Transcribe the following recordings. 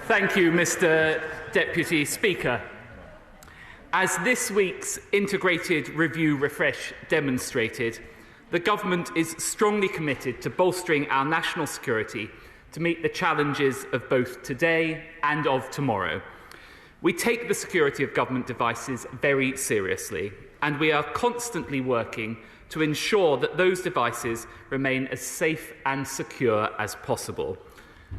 Thank you, Mr. Deputy Speaker. As this week's Integrated Review Refresh demonstrated, the Government is strongly committed to bolstering our national security to meet the challenges of both today and of tomorrow. We take the security of government devices very seriously, and we are constantly working to ensure that those devices remain as safe and secure as possible.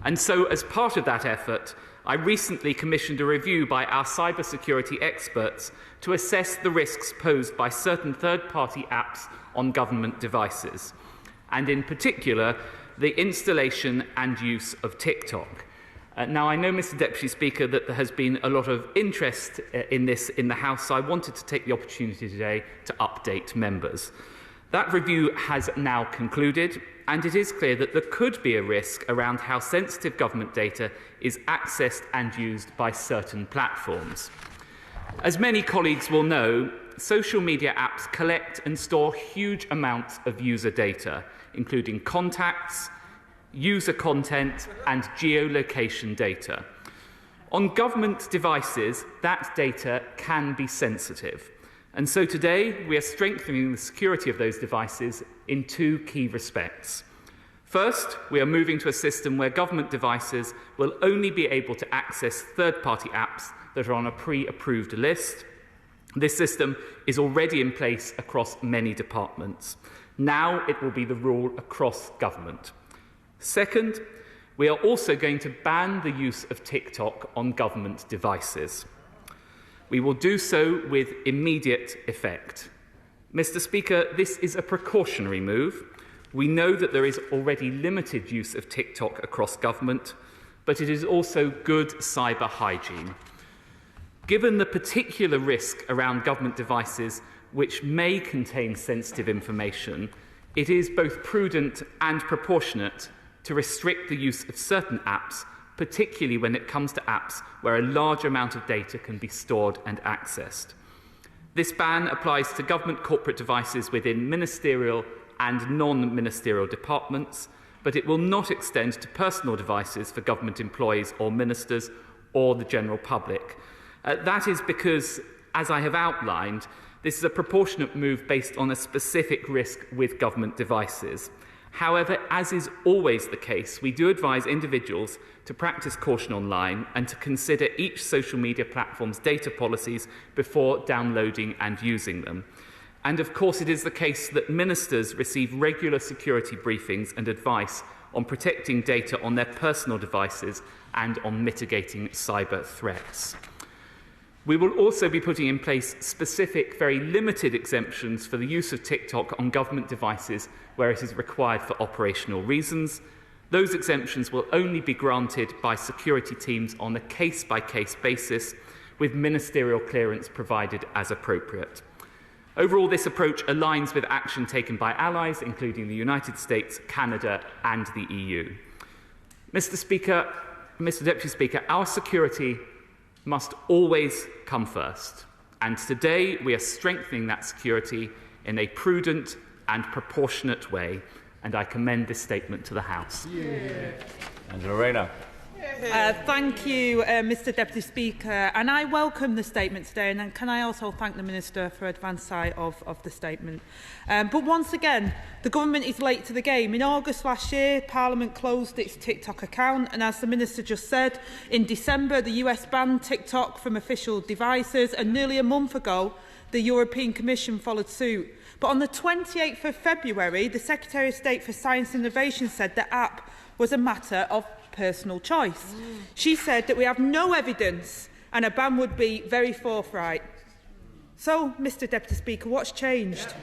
And so, as part of that effort, I recently commissioned a review by our cybersecurity experts to assess the risks posed by certain third-party apps on government devices, and in particular, the installation and use of TikTok. Now, I know, Mr. Deputy Speaker, that there has been a lot of interest in this in the House, so I wanted to take the opportunity today to update members. That review has now concluded, and it is clear that there could be a risk around how sensitive government data is accessed and used by certain platforms. As many colleagues will know, social media apps collect and store huge amounts of user data, including contacts, user content and geolocation data. On government devices, that data can be sensitive. And so today, we are strengthening the security of those devices in two key respects. First, we are moving to a system where government devices will only be able to access third-party apps that are on a pre-approved list. This system is already in place across many departments. Now it will be the rule across government. Second, we are also going to ban the use of TikTok on government devices. We will do so with immediate effect. Mr. Speaker, this is a precautionary move. We know that there is already limited use of TikTok across government, but it is also good cyber hygiene. Given the particular risk around government devices which may contain sensitive information, it is both prudent and proportionate to restrict the use of certain apps, particularly when it comes to apps where a large amount of data can be stored and accessed. This ban applies to government corporate devices within ministerial and non-ministerial departments, but it will not extend to personal devices for government employees or ministers or the general public. That is because, as I have outlined, this is a proportionate move based on a specific risk with government devices. However, as is always the case, we do advise individuals to practice caution online and to consider each social media platform's data policies before downloading and using them. And of course, it is the case that ministers receive regular security briefings and advice on protecting data on their personal devices and on mitigating cyber threats. We will also be putting in place specific, very limited exemptions for the use of TikTok on government devices where it is required for operational reasons. Those exemptions will only be granted by security teams on a case-by-case basis, with ministerial clearance provided as appropriate. Overall, this approach aligns with action taken by allies, including the United States, Canada and the EU. Mr. Deputy Speaker, our security must always come first, and today we are strengthening that security in a prudent and proportionate way, and I commend this statement to the House. And Lorena. Thank you, Mr. Deputy Speaker, and I welcome the statement today, and then can I also thank the Minister for advance sight of the statement. But once again, the government is late to the game. In August last year, Parliament closed its TikTok account, and as the Minister just said, in December the US banned TikTok from official devices, and nearly a month ago the European Commission followed suit. But on the 28th of February, the Secretary of State for Science and Innovation said the app was a matter of personal choice. She said that we have no evidence and a ban would be very forthright. So, Mr. Deputy Speaker, what's changed?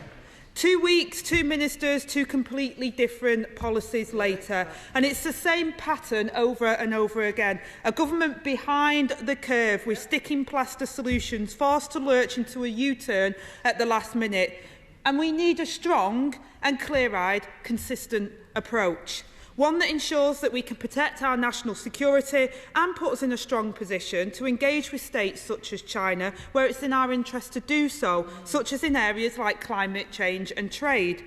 2 weeks, 2 ministers, 2 completely different policies later, and it's the same pattern over and over again. A government behind the curve with sticking plaster solutions, forced to lurch into a U-turn at the last minute. And we need a strong and clear-eyed, consistent approach. One that ensures that we can protect our national security and put us in a strong position to engage with states such as China, where it's in our interest to do so, such as in areas like climate change and trade.